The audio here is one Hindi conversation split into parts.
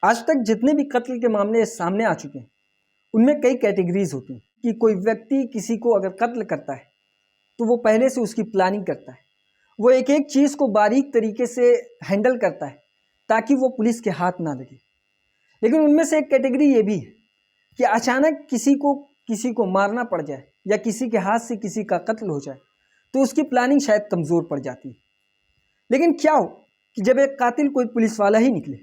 आज तक जितने भी कत्ल के मामले सामने आ चुके हैं उनमें कई कैटेगरीज होती हैं कि कोई व्यक्ति किसी को अगर कत्ल करता है तो वो पहले से उसकी प्लानिंग करता है। वो एक एक चीज़ को बारीक तरीके से हैंडल करता है ताकि वो पुलिस के हाथ ना लगे। लेकिन उनमें से एक कैटेगरी ये भी है कि अचानक किसी को मारना पड़ जाए या किसी के हाथ से किसी का कत्ल हो जाए तो उसकी प्लानिंग शायद कमज़ोर पड़ जाती है। लेकिन क्या हो कि जब एक कातिल कोई पुलिस वाला ही निकले,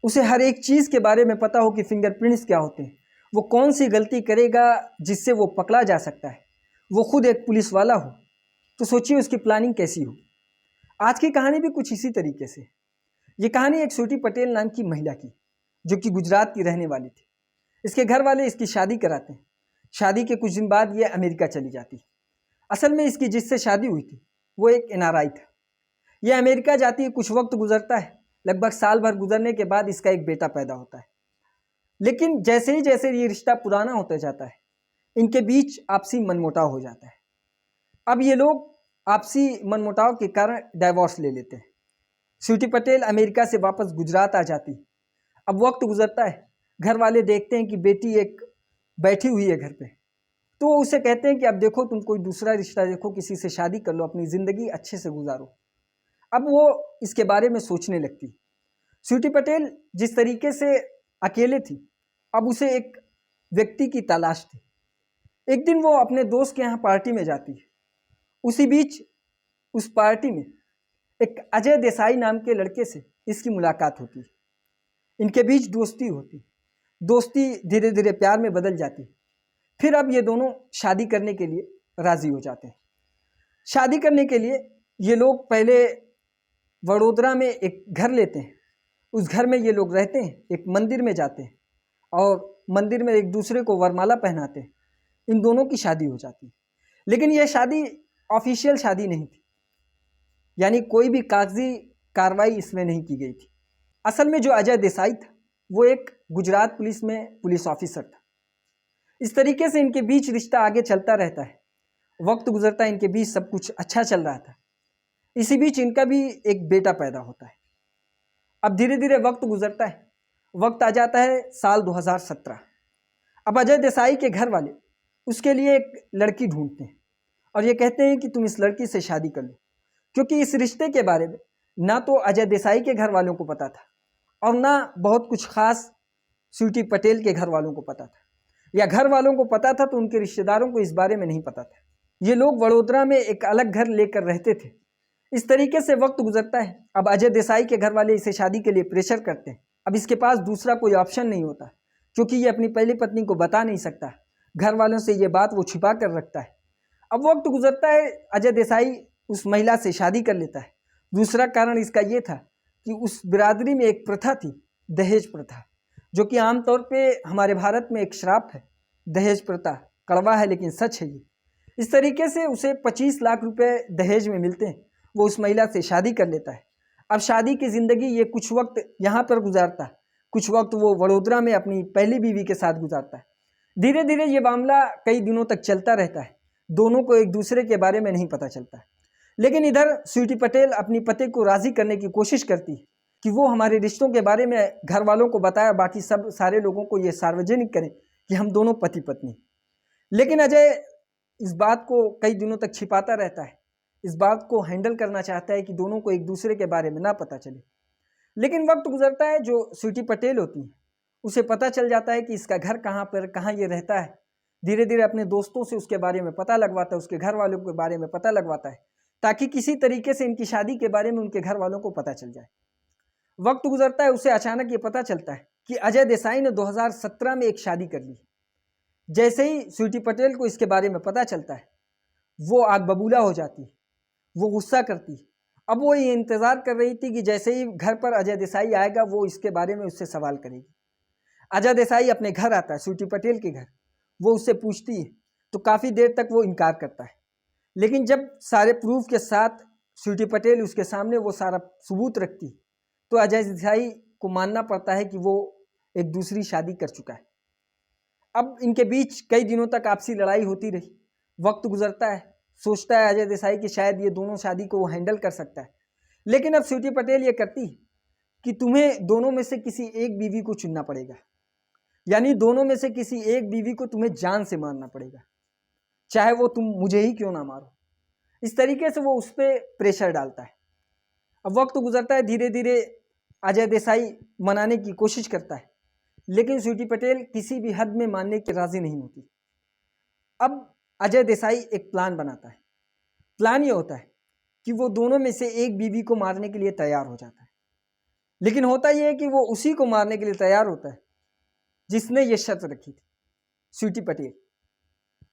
उसे हर एक चीज़ के बारे में पता हो कि फिंगरप्रिंट्स क्या होते हैं, वो कौन सी गलती करेगा जिससे वो पकड़ा जा सकता है, वो खुद एक पुलिस वाला हो, तो सोचिए उसकी प्लानिंग कैसी हो। आज की कहानी भी कुछ इसी तरीके से। ये कहानी एक स्वीटी पटेल नाम की महिला की, जो कि गुजरात की रहने वाली थी। इसके घर वाले इसकी शादी कराते हैं। शादी के कुछ दिन बाद ये अमेरिका चली जाती है। असल में इसकी जिससे शादी हुई थी वो एक एनआरआई था। यह अमेरिका जाती है, कुछ वक्त गुजरता है, लगभग साल भर गुजरने के बाद इसका एक बेटा पैदा होता है। लेकिन जैसे ये रिश्ता पुराना होता जाता है, इनके बीच आपसी मनमुटाव हो जाता है। अब ये लोग आपसी मनमुटाव के कारण डाइवोर्स ले लेते हैं। स्वीटी पटेल अमेरिका से वापस गुजरात आ जाती। अब वक्त गुजरता है, घर वाले देखते हैं कि बेटी एक बैठी हुई है घर पे, तो वो उसे कहते हैं कि अब देखो तुम कोई दूसरा रिश्ता देखो, किसी से शादी कर लो, अपनी ज़िंदगी अच्छे से गुजारो। अब वो इसके बारे में सोचने लगती। स्वीटी पटेल जिस तरीके से अकेले थी, अब उसे एक व्यक्ति की तलाश थी। एक दिन वो अपने दोस्त के यहाँ पार्टी में जाती है। उसी बीच उस पार्टी में एक अजय देसाई नाम के लड़के से इसकी मुलाकात होती है। इनके बीच दोस्ती होती, दोस्ती धीरे धीरे प्यार में बदल जाती। फिर अब ये दोनों शादी करने के लिए राज़ी हो जाते हैं। शादी करने के लिए ये लोग पहले वडोदरा में एक घर लेते हैं। उस घर में ये लोग रहते हैं, एक मंदिर में जाते हैं और मंदिर में एक दूसरे को वरमाला पहनाते हैं। इन दोनों की शादी हो जाती है। लेकिन यह शादी ऑफिशियल शादी नहीं थी, यानी कोई भी कागजी कार्रवाई इसमें नहीं की गई थी। असल में जो अजय देसाई था वो एक गुजरात पुलिस में पुलिस ऑफिसर था। इस तरीके से इनके बीच रिश्ता आगे चलता रहता है। वक्त गुजरता है, इनके बीच सब कुछ अच्छा चल रहा था। इसी बीच इनका भी एक बेटा पैदा होता है। अब धीरे धीरे वक्त गुजरता है, वक्त आ जाता है साल 2017। अब अजय देसाई के घर वाले उसके लिए एक लड़की ढूंढते हैं और ये कहते हैं कि तुम इस लड़की से शादी कर लो, क्योंकि इस रिश्ते के बारे में ना तो अजय देसाई के घर वालों को पता था और ना बहुत कुछ खास स्वीटी पटेल के घर वालों को पता था, या घर वालों को पता था तो उनके रिश्तेदारों को इस बारे में नहीं पता था। ये लोग वडोदरा में एक अलग घर लेकर रहते थे। इस तरीके से वक्त गुजरता है। अब अजय देसाई के घर वाले इसे शादी के लिए प्रेशर करते हैं। अब इसके पास दूसरा कोई ऑप्शन नहीं होता, क्योंकि ये अपनी पहली पत्नी को बता नहीं सकता। घर वालों से ये बात वो छिपा कर रखता है। अब वक्त गुजरता है, अजय देसाई उस महिला से शादी कर लेता है। दूसरा कारण इसका ये था कि उस बिरादरी में एक प्रथा थी, दहेज प्रथा, जो कि आमतौर पे हमारे भारत में एक श्राप है। दहेज प्रथा कड़वा है लेकिन सच है ये। इस तरीके से उसे 25 लाख रुपए दहेज में मिलते हैं। वो उस महिला से शादी कर लेता है। अब शादी की ज़िंदगी ये कुछ वक्त यहाँ पर गुजारता है, कुछ वक्त वो वडोदरा में अपनी पहली बीवी के साथ गुजारता है। धीरे धीरे ये मामला कई दिनों तक चलता रहता है। दोनों को एक दूसरे के बारे में नहीं पता चलता है। लेकिन इधर स्वीटी पटेल अपनी पति को राज़ी करने की कोशिश करती है कि वो हमारे रिश्तों के बारे में घर वालों को बताया, बाकी सब सारे लोगों को ये सार्वजनिक करें कि हम दोनों पति पत्नी। लेकिन अजय इस बात को कई दिनों तक छिपाता रहता है। इस बात को हैंडल करना चाहता है कि दोनों को एक दूसरे के बारे में ना पता चले। लेकिन वक्त गुजरता है, जो स्वीटी पटेल होती है उसे पता चल जाता है कि इसका घर कहाँ ये रहता है। धीरे धीरे अपने दोस्तों से उसके बारे में पता लगवाता है, उसके घर वालों के बारे में पता लगवाता है, ताकि किसी तरीके से इनकी शादी के बारे में उनके घर वालों को पता चल जाए। वक्त गुजरता है, उसे अचानक ये पता चलता है कि अजय देसाई ने 2017 में एक शादी कर ली। जैसे ही स्वीटी पटेल को इसके बारे में पता चलता है, वो आग बबूला हो जाती है, वो गुस्सा करती है। अब वो ये इंतज़ार कर रही थी कि जैसे ही घर पर अजय देसाई आएगा वो इसके बारे में उससे सवाल करेगी। अजय देसाई अपने घर आता है, स्वीटी पटेल के घर। वो उससे पूछती है तो काफ़ी देर तक वो इनकार करता है। लेकिन जब सारे प्रूफ के साथ स्वीटी पटेल उसके सामने वो सारा सबूत रखती है, तो अजय देसाई को मानना पड़ता है कि वो एक दूसरी शादी कर चुका है। अब इनके बीच कई दिनों तक आपसी लड़ाई होती रही। वक्त गुजरता है, सोचता है अजय देसाई कि शायद ये दोनों शादी को वो हैंडल कर सकता है। लेकिन अब स्वीटी पटेल ये करती है कि तुम्हें दोनों में से किसी एक बीवी को चुनना पड़ेगा, यानी दोनों में से किसी एक बीवी को तुम्हें जान से मारना पड़ेगा, चाहे वो तुम मुझे ही क्यों ना मारो। इस तरीके से वो उस पर प्रेशर डालता है। अब वक्त गुजरता है, धीरे धीरे अजय देसाई मनाने की कोशिश करता है, लेकिन स्वीटी पटेल किसी भी हद में मानने की राजी नहीं होती। अब अजय देसाई एक प्लान बनाता है। प्लान ये होता है कि वो दोनों में से एक बीवी को मारने के लिए तैयार हो जाता है, लेकिन होता यह है कि वो उसी को मारने के लिए तैयार होता है जिसने ये शर्त रखी थी, स्वीटी पटेल।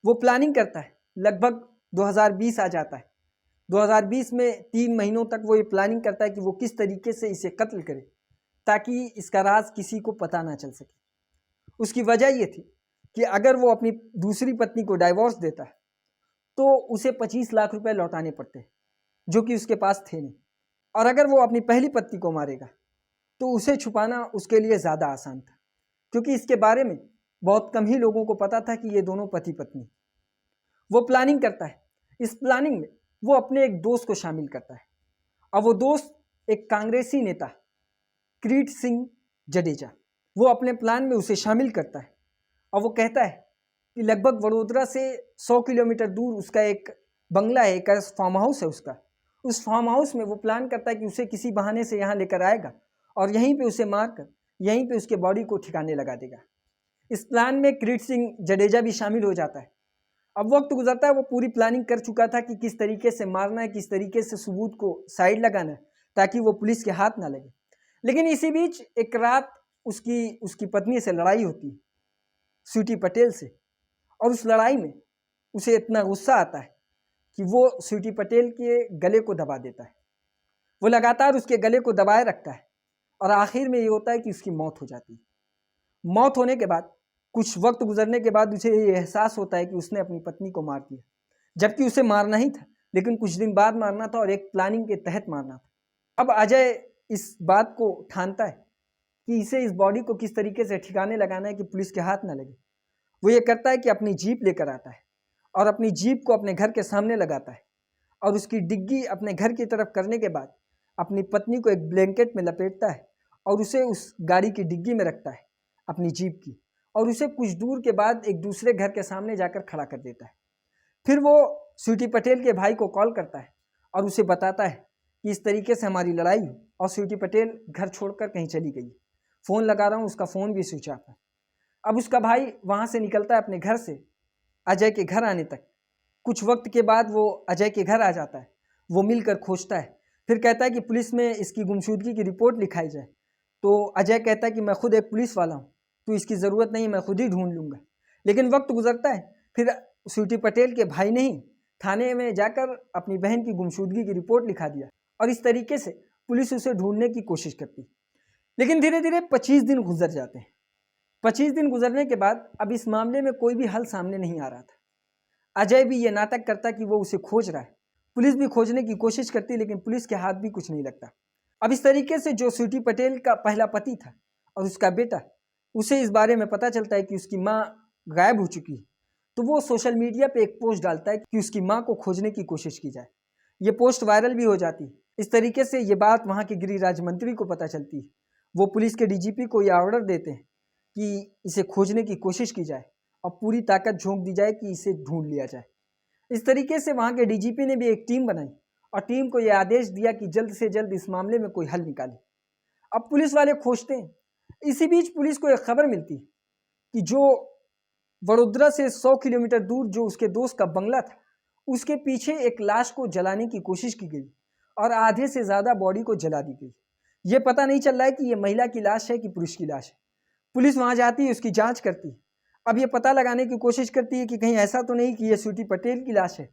वो प्लानिंग करता है, लगभग 2020 आ जाता है। 2020 में 3 महीनों तक वो ये प्लानिंग करता है कि वो किस तरीके से इसे कत्ल करे ताकि इसका राज किसी को पता ना चल सके। उसकी वजह ये थी कि अगर वो अपनी दूसरी पत्नी को डाइवोर्स देता है तो उसे 25 लाख रुपए लौटाने पड़ते, जो कि उसके पास थे नहीं। और अगर वो अपनी पहली पत्नी को मारेगा तो उसे छुपाना उसके लिए ज़्यादा आसान था, क्योंकि इसके बारे में बहुत कम ही लोगों को पता था कि ये दोनों पति पत्नी। वो प्लानिंग करता है। इस प्लानिंग में वो अपने एक दोस्त को शामिल करता है, और वो दोस्त एक कांग्रेसी नेता किरीट सिंह जडेजा। वो अपने प्लान में उसे शामिल करता है, और वो कहता है कि लगभग वडोदरा से 100 किलोमीटर दूर उसका एक बंगला है, एक फार्म हाउस है उसका। उस फार्म हाउस में वो प्लान करता है कि उसे किसी बहाने से यहाँ लेकर आएगा और यहीं पे उसे मारकर यहीं पे उसके बॉडी को ठिकाने लगा देगा। इस प्लान में किरीट सिंह जडेजा भी शामिल हो जाता है। अब वक्त गुजरता है, वो पूरी प्लानिंग कर चुका था कि किस तरीके से मारना है, किस तरीके से सबूत को साइड लगाना है ताकि वो पुलिस के हाथ ना लगे। लेकिन इसी बीच एक रात उसकी पत्नी से लड़ाई होती है, स्वीटी पटेल से। और उस लड़ाई में उसे इतना गुस्सा आता है कि वो स्वीटी पटेल के गले को दबा देता है। वो लगातार उसके गले को दबाए रखता है, और आखिर में ये होता है कि उसकी मौत हो जाती है। मौत होने के बाद कुछ वक्त गुजरने के बाद उसे ये एहसास होता है कि उसने अपनी पत्नी को मार दिया, जबकि उसे मारना ही था, लेकिन कुछ दिन बाद मारना था और एक प्लानिंग के तहत मारना था। अब अजय इस बात को ठानता है कि इसे इस बॉडी को किस तरीके से ठिकाने लगाना है कि पुलिस के हाथ ना लगे। वो ये करता है कि अपनी जीप लेकर आता है और अपनी जीप को अपने घर के सामने लगाता है, और उसकी डिग्गी अपने घर की तरफ करने के बाद अपनी पत्नी को एक ब्लैंकेट में लपेटता है और उसे उस गाड़ी की डिग्गी में रखता है, अपनी जीप की, और उसे कुछ दूर के बाद एक दूसरे घर के सामने जाकर खड़ा कर देता है। फिर वो स्वीटी पटेल के भाई को कॉल करता है और उसे बताता है कि इस तरीके से हमारी लड़ाई हुई और स्वीटी पटेल घर छोड़कर कहीं चली गई। फ़ोन लगा रहा हूँ, उसका फ़ोन भी स्विच ऑफ है। अब उसका भाई वहाँ से निकलता है अपने घर से अजय के घर आने तक। कुछ वक्त के बाद वो अजय के घर आ जाता है, वो मिलकर खोजता है, फिर कहता है कि पुलिस में इसकी गुमशुदगी की रिपोर्ट लिखाई जाए। तो अजय कहता है कि मैं खुद एक पुलिस वाला हूँ, तो इसकी ज़रूरत नहीं, मैं खुद ही ढूंढ लूँगा। लेकिन वक्त गुजरता है, फिर स्वीटी पटेल के भाई ने ही थाने में जाकर अपनी बहन की गुमशुदगी की रिपोर्ट लिखा दिया, और इस तरीके से पुलिस उसे ढूंढने की कोशिश करती। लेकिन धीरे धीरे 25 दिन गुजर जाते हैं। 25 दिन गुजरने के बाद अब इस मामले में कोई भी हल सामने नहीं आ रहा था। अजय भी ये नाटक करता कि वो उसे खोज रहा है, पुलिस भी खोजने की कोशिश करती, लेकिन पुलिस के हाथ भी कुछ नहीं लगता। अब इस तरीके से जो स्वीटी पटेल का पहला पति था और उसका बेटा, उसे इस बारे में पता चलता है कि उसकी माँ गायब हो चुकी है। तो वो सोशल मीडिया पे एक पोस्ट डालता है कि उसकी माँ को खोजने की कोशिश की जाए। ये पोस्ट वायरल भी हो जाती है। इस तरीके से ये बात वहाँ के गृह राज्य मंत्री को पता चलती है। वो पुलिस के डीजीपी को यह ऑर्डर देते हैं कि इसे खोजने की कोशिश की जाए और पूरी ताकत झोंक दी जाए कि इसे ढूंढ लिया जाए। इस तरीके से वहाँ के डीजीपी ने भी एक टीम बनाई और टीम को यह आदेश दिया कि जल्द से जल्द इस मामले में कोई हल निकाले। अब पुलिस वाले खोजते हैं। इसी बीच पुलिस को एक खबर मिलती है कि जो वडोदरा से 100 किलोमीटर दूर जो उसके दोस्त का बंगला था, उसके पीछे एक लाश को जलाने की कोशिश की गई और आधे से ज़्यादा बॉडी को जला दी गई। ये पता नहीं चल रहा है कि ये महिला की लाश है कि पुरुष की लाश है। पुलिस वहाँ जाती है, उसकी जांच करती है। अब ये पता लगाने की कोशिश करती है कि कहीं ऐसा तो नहीं कि ये स्वीटी पटेल की लाश है।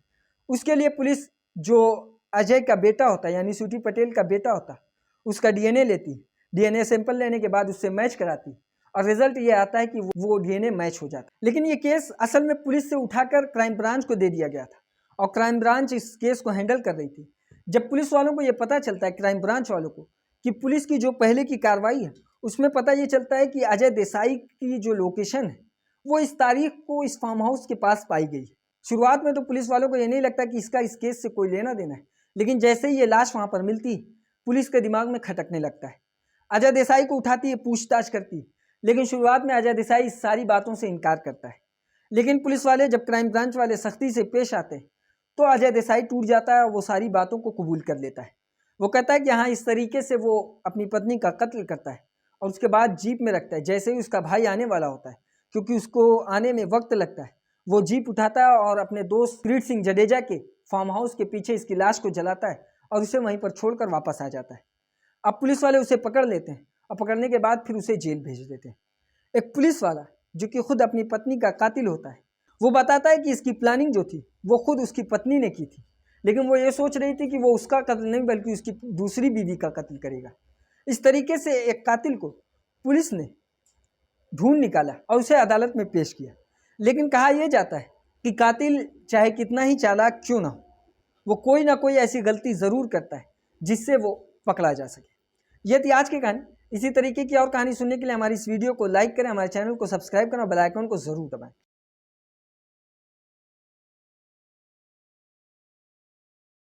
उसके लिए पुलिस जो अजय का बेटा होता है, यानी स्वीटी पटेल का बेटा होता है, उसका डीएनए लेती है। डीएनए सैंपल लेने के बाद उससे मैच कराती है और रिजल्ट ये आता है कि वो डीएनए मैच हो जाता है। लेकिन ये केस असल में पुलिस से उठाकर क्राइम ब्रांच को दे दिया गया था और क्राइम ब्रांच इस केस को हैंडल कर रही थी। जब पुलिस वालों को ये पता चलता है, क्राइम ब्रांच वालों को, कि पुलिस की जो पहले की कार्रवाई है उसमें पता ये चलता है कि अजय देसाई की जो लोकेशन है वो इस तारीख को इस फार्म हाउस के पास पाई गई। शुरुआत में तो पुलिस वालों को ये नहीं लगता कि इसका इस केस से कोई लेना देना है, लेकिन जैसे ही ये लाश वहाँ पर मिलती, पुलिस के दिमाग में खटकने लगता है। अजय देसाई को उठाती है, पूछताछ करती है, लेकिन शुरुआत में अजय देसाई इस सारी बातों से इनकार करता है। लेकिन पुलिस वाले जब क्राइम ब्रांच वाले सख्ती से पेश आते हैं तो अजय देसाई टूट जाता है और वो सारी बातों को कबूल कर लेता है। वो कहता है कि हाँ, इस तरीके से वो अपनी पत्नी का कत्ल करता है और उसके बाद जीप में रखता है। जैसे ही उसका भाई आने वाला होता है, क्योंकि उसको आने में वक्त लगता है, वो जीप उठाता है और अपने दोस्त किरीट सिंह जडेजा के फार्म हाउस के पीछे इसकी लाश को जलाता है और उसे वहीं पर छोड़कर वापस आ जाता है। अब पुलिस वाले उसे पकड़ लेते हैं और पकड़ने के बाद फिर उसे जेल भेज देते हैं। एक पुलिस वाला जो कि खुद अपनी पत्नी का कातिल होता है, वो बताता है कि इसकी प्लानिंग जो थी वो खुद उसकी पत्नी ने की थी, लेकिन वो ये सोच रही थी कि वो उसका कत्ल नहीं बल्कि उसकी दूसरी बीवी का कत्ल करेगा। इस तरीके से एक कातिल को पुलिस ने ढूंढ निकाला और उसे अदालत में पेश किया। लेकिन कहा यह जाता है कि कातिल चाहे कितना ही चालाक क्यों ना हो, वो कोई ना कोई ऐसी गलती ज़रूर करता है जिससे वो पकड़ा जा सके। ये थी आज की कहानी। इसी तरीके की और कहानी सुनने के लिए हमारी इस वीडियो को लाइक करें, हमारे चैनल को सब्सक्राइब करें और बेल आइकन को ज़रूर दबाएं।